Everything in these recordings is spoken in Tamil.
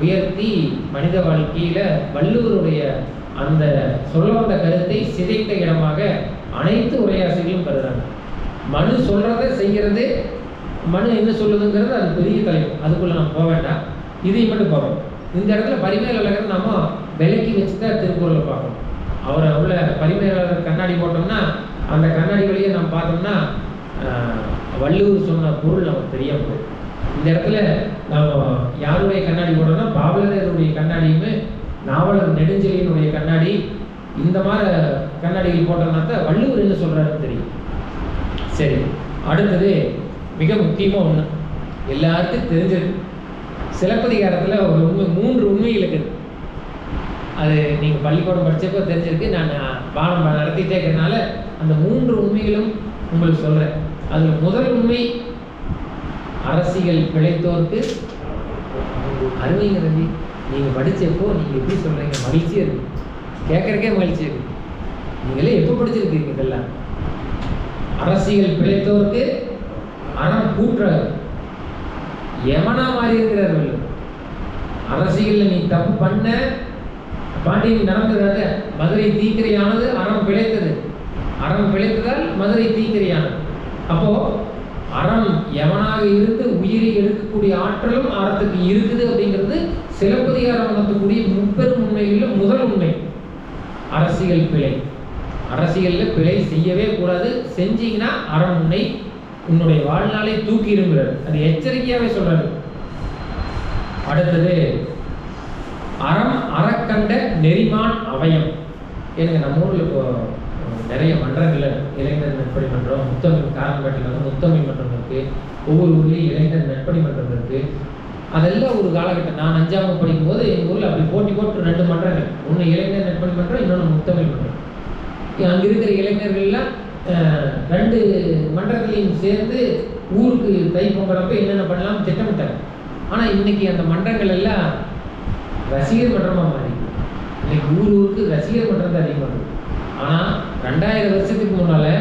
உயர்த்தி மனித வாழ்க்கையில் வள்ளுவருடைய அந்த சொல்ல வந்த கருத்தை சிதைத்த இடமாக அனைத்து உரையாசிரியர்களும் கருதுறாங்க. மனு சொல்கிறத செய்கிறது, மனு என்ன சொல்லுதுங்கிறது அது பெரிய தலைப்பு, அதுக்குள்ளே நம்ம போக வேண்டாம். இதை மட்டும் பார்க்கணும். இந்த இடத்துல பரிமேலழகர் நம்ம விலக்கி வச்சு தான் திருக்குறளை பார்க்கணும். அவரை உள்ள பரிமேலழகர் கண்ணாடி போட்டோம்னா அந்த கண்ணாடி வழியை நம்ம பார்த்தோம்னா வள்ளுவர் சொன்ன பொருள் நமக்கு தெரியாமல். இந்த இடத்துல நம்ம யாருடைய கண்ணாடி போட்டோம்னா பாவலருடைய கண்ணாடியுமே நாவலர் நெடுஞ்செழியனுடைய கண்ணாடி, இந்த மாதிரி கண்ணாடிகள் போட்டோம்னா தான் வள்ளுவர் என்ன சொல்கிறாருன்னு தெரியும். சரி, அடுத்தது மிக முக்கியமாக ஒன்று எல்லாருக்கும் தெரிஞ்சது, சிலப்பதிகாரத்தில் ஒரு உண்மை, 3 உண்மைகள் இருக்குது. அது நீங்கள் பள்ளிக்கூடம் படித்தப்போ தெரிஞ்சிருக்கு. நான் பாடம் நடத்திட்டே இருக்கிறதுனால அந்த 3 உண்மைகளும் உங்களுக்கு சொல்கிறேன். அதில் முதல் உண்மை, அரசியல் பிழைத்தோருக்கு அருமைங்கிறது. நீங்கள் படித்தப்போ நீங்கள் எப்படி சொல்கிறீங்க, மகிழ்ச்சியாக இருக்குது, கேட்குறக்கே மகிழ்ச்சியாக இருக்குது. நீங்களே எப்போ படிச்சிருக்கீங்க இதெல்லாம்? அரசியல் பிழைத்தோருக்கு அறம் கூற்றாரு, எமனா மாறி இருக்கிறார்கள். அரசியலில் நீ தப்பு பண்ண, பாண்டியன் நடந்ததாக மதுரை தீக்கிரையானது அறம் பிழைத்தது, அறம் பிழைத்ததால் மதுரை தீக்கிரையானது. அப்போ அறம் எவனாக இருந்து உயிரை எடுக்கக்கூடிய ஆற்றலும் அறத்துக்கு இருக்குது அப்படிங்கிறது சிலப்பதிகாரம் உணர்த்தக்கூடிய முப்பெரும் உண்மைகளில் முதல் உண்மை. அரசியல் பிழை, அரசியலில் பிழை செய்யவே கூடாது, செஞ்சீங்கன்னா அறம் உன்னுடைய வாழ்நாளை தூக்கிடுங்கிறார். அது எச்சரிக்கையாகவே சொல்றாரு. அடுத்தது, அறம் அறக்கண்ட நெறிமான் அவயம். எனக்கு நம்ம ஊரில் இப்போ நிறைய மன்றங்கள், இளைஞர் நட்பணி மன்றம், முத்தமிழ் காரன்பட்டியில் முத்தமிழ் மன்றம் இருக்குது, ஒவ்வொரு ஊர்லேயும் இளைஞர் நட்பணி மன்றம் இருக்குது. அதெல்லாம் ஒரு காலகட்டம், நான் 5ஆம் படிக்கும் போது எங்கள் ஊரில் அப்படி போட்டி போட்டு 2 மன்றங்கள், ஒன்று இளைஞர் நட்பணி மன்றம், இன்னொன்று முத்தமிழ் மன்றம். அங்கே இருக்கிற இளைஞர்கள்லாம் 2 மன்றங்களையும் சேர்ந்து ஊருக்கு தைப்பொங்கலப்போ என்னென்ன பண்ணலாம் திட்டமிட்டாங்க. ஆனால் இன்னைக்கு அந்த மன்றங்கள் எல்லாம் ரசிகர் மன்றமாக மாறி, இன்னைக்கு ஊருக்கு ரசிகர் மன்றம் தான் அதிகமாக இருக்குது. ஆனால் 2000 வருஷத்துக்கு முன்னால்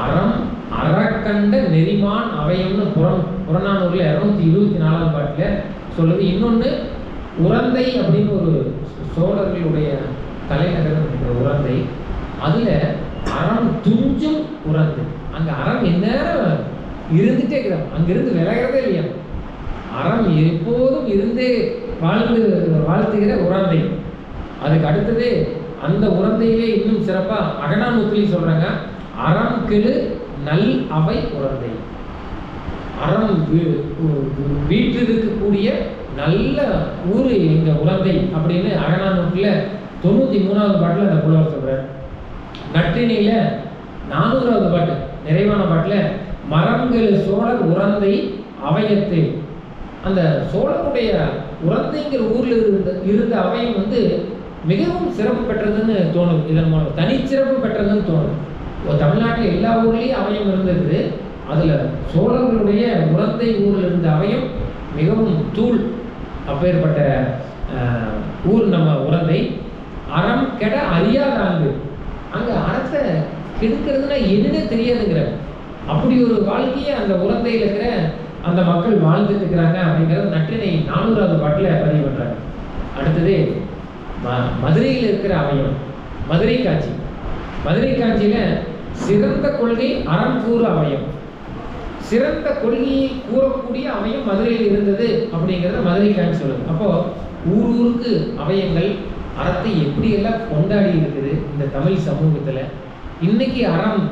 அறம் அறக்கண்ட நெறிமான் அவயம்னு புறநானூரில் 224ஆம் பாட்டில் சொல்லுது. இன்னொன்று உரந்தை அப்படின்னு ஒரு சோழர்களுடைய தலைநகரம் உரந்தை, அதில் அறம் துஞ்சும் உரந்து, அங்கே அறம் எந்நேரம் இருந்துகிட்டே இருக்கிறான், அங்கிருந்து விலகிறதே இல்லையா, அறம் எப்போதும் இருந்தே வாழ்த்துகிற உரந்தை. அதுக்கு அடுத்தது அந்த உரந்தையிலே இன்னும் சிறப்பாக அகனானூத்திலி சொல்கிறாங்க, அறம் கெழு நல் அவை உரந்தை. அறம் வீற்றிருக்கக்கூடிய நல்ல ஊர் எங்கள் உரந்தை அப்படின்னு அகனானூற்றில் 93ஆவது பாட்டில் அந்த புலவர் சொல்கிறார். நற்றினியில் 400ஆவது பாட்டு, நிறைவான பாட்டில் மரங்கள் சோழர் உரந்தை அவயத்து. அந்த சோழருடைய உரந்தைங்கிற ஊரில் இருந்த அவயம் மிகவும் சிறப்பு பெற்றதுன்னு தோணுது. இதன் மூலம் தனிச்சிறப்பு பெற்றதுன்னு தோணுது. தமிழ்நாட்டில் எல்லா ஊர்லேயும் அவயம் இருந்தது, அதில் சோழர்களுடைய உரந்தை ஊரில் இருந்த அவயம் மிகவும் தூள். அப்பேற்பட்ட ஊர் நம்ம உரந்தை. அறம் கெட அறியாதாங்க, அங்கே அறத்தை கெடுக்கிறதுனா என்னன்னே தெரியாதுங்கிற அப்படி ஒரு வாழ்க்கையை அந்த உரந்தையில் இருக்கிற அந்த மக்கள் வாழ்ந்துட்டு இருக்கிறாங்க அப்படிங்கிறது நற்றினை 400ஆவது பாட்டில் பதிவு பண்ணுறாங்க. அடுத்தது மதுரையில் இருக்கிற அவயம், மதுரை காட்சி. மதுரை காட்சியில் சிறந்த கொள்கை அறம் கூறு அவயம், சிறந்த கொள்கையை கூறக்கூடிய அவயம் மதுரையில் இருந்தது அப்படிங்கிறத மதுரை காட்சி சொல்லுது. அப்போது ஊருக்கு அவயங்கள் அறத்தை எப்படியெல்லாம் கொண்டாடி இருக்குது இந்த தமிழ் சமூகத்தில். இன்னைக்கு அறம்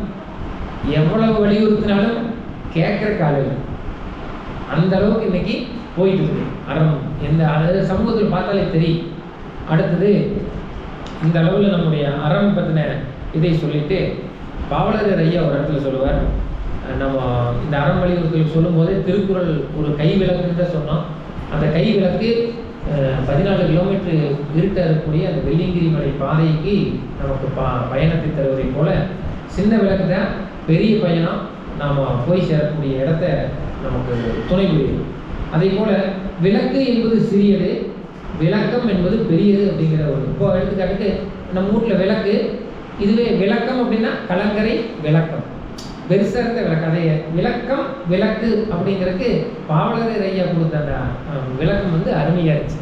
எவ்வளவு வலியுறுத்தினாலும் கேட்குற காலையில் அந்த அளவுக்கு இன்னைக்கு போயிட்டு இருக்கு அறம். அதாவது சமூகத்தில் பார்த்தாலே தெரியும். அடுத்தது இந்த அளவில் நம்முடைய அறம் பற்றின இதை சொல்லிட்டு பாவலர் ஐயா ஒரு இடத்துல சொல்லுவார், நம்ம இந்த அறம் வலியுறுத்தல் சொல்லும் போதே திருக்குறள் ஒரு கை விளக்குன்னு தான் சொன்னோம். அந்த கை விளக்கு 14 கிலோமீட்டர் இருட்ட இருக்கக்கூடிய அந்த வெள்ளியங்கிரி மலை பாதைக்கு நமக்கு பயணத்தை தருவதை போல சின்ன விளக்கு தான் பெரிய பயணம், நாம் போய் சேரக்கூடிய இடத்த நமக்கு துணை புரியுது. அதே போல் விளக்கு என்பது சிறியது, விளக்கம் என்பது பெரியது அப்படிங்கிற ஒரு இப்போ எடுத்துக்காட்டுக்கு நம்ம வீட்டில் விளக்கு, இதுவே விளக்கம் அப்படின்னா கலங்கரை விளக்கம். பெருசாக இருந்த கதையை விளக்கம் விளக்கு அப்படிங்கிறதுக்கு பாவலரேறு ஐயா கொடுத்த அந்த விளக்கம் வந்து அருமையாக இருந்துச்சு.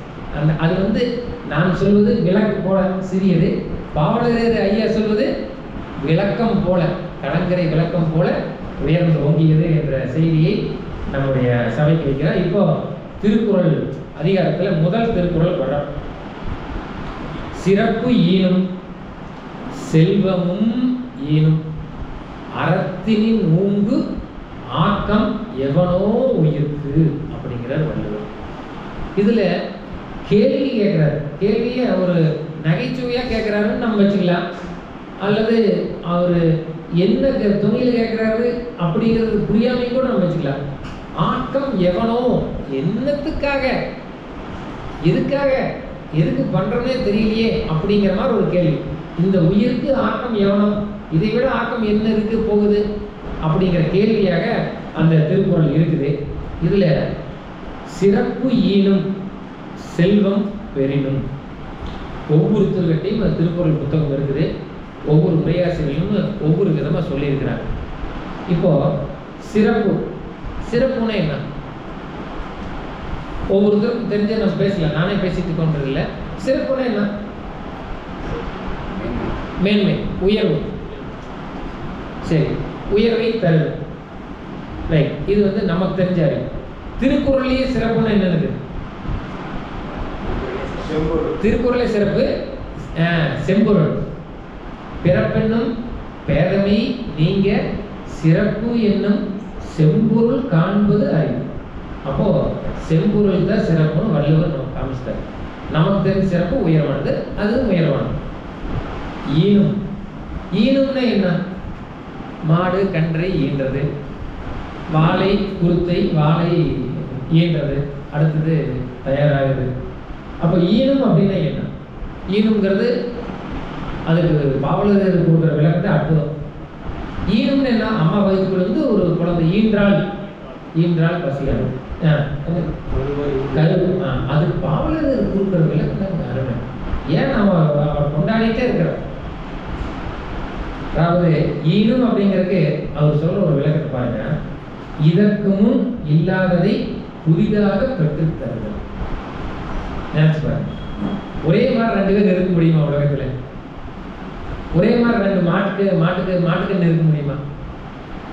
அது நான் சொல்வது விளக்கு போல சிறியது, பாவலரேறு ஐயா சொல்வது விளக்கம் போல, கலங்கரை விளக்கம் போல உயர்ந்து ஓங்கியது என்ற செய்தியை நம்முடைய சபைக்கு வைக்கிறார். இப்போ திருக்குறள் அதிகாரத்தில் முதல் திருக்குறள் வர சிறப்பு ஈனும் செல்வமும் ஈனும் அறத்தினின் ஊங்கு ஆக்கம் எவனோ உயிர்க்கு அப்படிங்கிறார் வள்ளுவர். இதுல கேள்வி கேட்கிறார். கேள்வியை ஒரு நகைச்சுவையா கேட்கிறாருன்னு நம்ம வச்சுக்கலாம், அல்லது அவர் என்ன துணியில கேட்கிறாரு அப்படிங்கிறது புரியாமையும் கூட நம்ம வச்சுக்கலாம். ஆக்கம் எவனோ, என்னத்துக்காக, எதுக்காக, எதுக்கு பண்றோன்னே தெரியலையே அப்படிங்கிற மாதிரி ஒரு கேள்வி. இந்த உயிருக்கு ஆக்கம் எவனோ, இதை விட ஆக்கம் என்ன இருக்கு போகுது அப்படிங்கிற கேள்வியாக அந்த திருக்குறள் இருக்குது. இதுல சிறப்பு ஈனும் செல்வம் பெரினும் ஒவ்வொருத்தர்கிட்டையும் அந்த திருக்குறள் புத்தகம் இருக்குது. ஒவ்வொரு உரையாசிரியர்களும் ஒவ்வொரு விதமா சொல்லியிருக்கிறாங்க. இப்போ சிறப்புன்னா என்ன? ஒவ்வொருத்தருக்கும் தெரிஞ்ச நம்ம பேசலாம், நானே பேசிட்டு கொண்டது இல்லை. சிறப்புன்னா என்ன? மேன்மை, உயர்வு. சரி, உயர்வை தருது. ரைட், இது நமக்கு தெரிஞ்ச அறிவு. திருக்குறளையே சிறப்புன்னா என்னது? திருக்குறளை சிறப்பு செம்பொருள். பிறப்பென்னும் பேதமை நீங்க சிறப்பு என்னும் செம்பொருள் காண்பது அறிவு. அப்போ செம்பொருள் தான் சிறப்புன்னு வள்ளுவர் நமக்கு காமிச்சிட்டார். நமக்கு தெரிஞ்ச சிறப்பு உயர்வானது, அது உயர்வானது. ஈனும்னா என்ன? மாடு கன்றை ஈன்றது, வாழை குருத்தை வாழை ஈன்றது, அடுத்தது தயாராகுது. அப்போ ஈனும் அப்படின்னா என்ன? ஈனுங்கிறது அதுக்கு பாவலர் கொடுக்குற விளக்கத்தை அற்புதம். ஈனும்னு என்ன? அம்மா வயிற்றுக்குள்ள ஒரு குழந்தை ஈன்றால் பசியாது கருவு. அது பாவலர் கொடுக்குற விளக்கம் அருமை. ஏன் அவர் கொண்டாடிட்டே இருக்கிறார். அதாவது ஈனும் அப்படிங்கிறதுக்கு அவர் சொல்ற ஒரு விளக்கத்தை பாருங்க. இதற்கு முன் இல்லாததை புதிதாக பெற்றுத் தருதல். நினைச்சு பாருங்க, ஒரே மாதிரி 2 பேர் இருக்க முடியுமா உலகத்துல? ஒரே மாதிரி 2 மாட்டுக்கு இருக்க முடியுமா?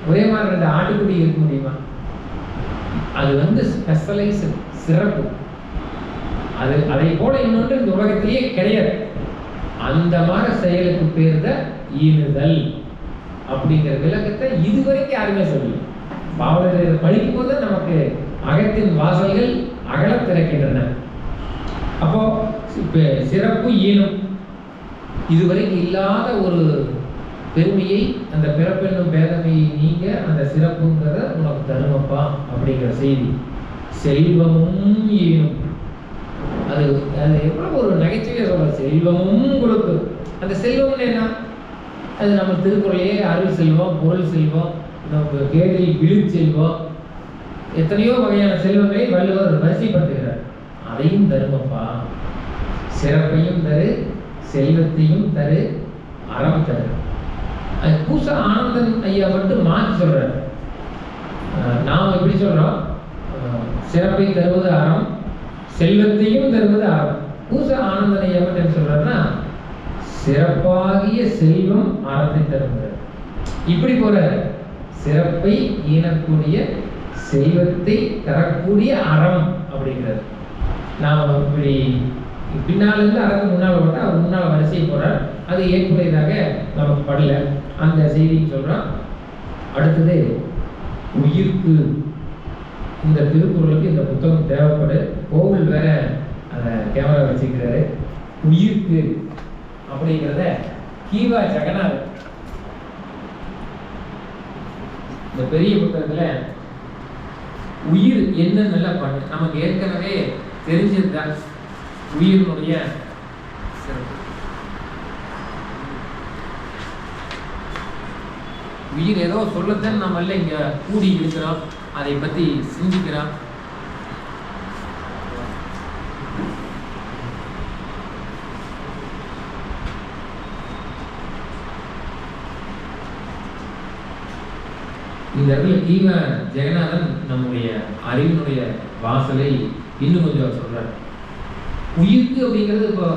ஒரே மாதிரி 2 ஆட்டுக்குடி இருக்க முடியுமா? அது ஸ்பெஷலைஸ், சிறப்பு. அதை போல இன்னொன்று இந்த உலகத்திலேயே கிடையாது. அந்த மாதிரி செயலுக்கு பேர் தான் ஈனுதல் அப்படிங்கிற விளக்கத்தை இதுவரைக்கும் யாருமே சொல்லல. பாவலர் படிக்கும் போது நமக்கு அகத்தின் வாசல்கள் அகல திறக்கின்றன. அப்போ சிறப்பு ஈனும் இதுவரைக்கும் இல்லாத ஒரு பெருமையை, அந்த பிறப்பென்னும் பேதமையை நீங்க அந்த சிறப்புங்கிறத உனக்கு தருமப்பா அப்படிங்கிற செய்தி. செல்வமும் ஈனும், அது எவ்வளவு ஒரு நகைச்சுவையா சொல்ற. செல்வமும் கொடுக்கு. அந்த செல்வம்னு என்ன? அது நம்ம திருக்குறளையே அருள் செல்வம், பொருள் செல்வம், நம்ம கேடில் விழு செல்வம், எத்தனையோ வகையான செல்வங்களை வள்ளுவர் வரிசைப்படுத்துகிறார். அதையும் தருமப்பா, சிறப்பையும் தரு, செல்வத்தையும் தரு, அறம் தரு. அது பூச ஆனந்தன் ஐயா மட்டும் மாற்றி சொல்றாரு. நாம் எப்படி சொல்றோம்? சிறப்பை தருவது அறம், செல்வத்தையும் தருவது அறம். பூச ஆனந்தன் ஐயா மட்டும் என்ன சொல்றாருன்னா, சிறப்பாகிய செல்வம் அறத்தை தருகிறார். இப்படி போற சிறப்பை ஈனக்கூடிய செல்வத்தை தரக்கூடிய அறம் அப்படிங்கிறது. நாம் இப்படி பின்னாலிருந்து அறக்கு முன்னால் போட்டா அவர் முன்னால் வரிசையை போறார். அது ஏற்புடையதாக நமக்கு படல. அந்த செய்திக்கு சொல்றோம். அடுத்தது உயிர்க்கு. இந்த திருக்குறளுக்கு இந்த புத்தகம் தேவைப்படு. கோவில் வேற அந்த கேமரா வச்சுக்கிறாரு. உயிர்க்கு அப்படிங்கிறத கீவா ஜெகநாத் இந்த பெரிய புத்தகத்துல உயிர் என்னன்னு பண்ணு. நமக்கு ஏற்கனவே தெரிஞ்சதுதான் உயிரினுடைய சிறப்பு. உயிர் ஏதோ சொல்லத்தான் நம்ம எல்லாம் இங்க கூடி இருக்கிறோம், அதை பத்தி சிந்திக்கிறோம். இந்த இடத்துல கீம ஜெகநாதன் நம்முடைய அறிவினுடைய வாசலை இன்னும் கொஞ்சம் சொல்றார். உயிர்க்கு அப்படிங்கிறது இப்போ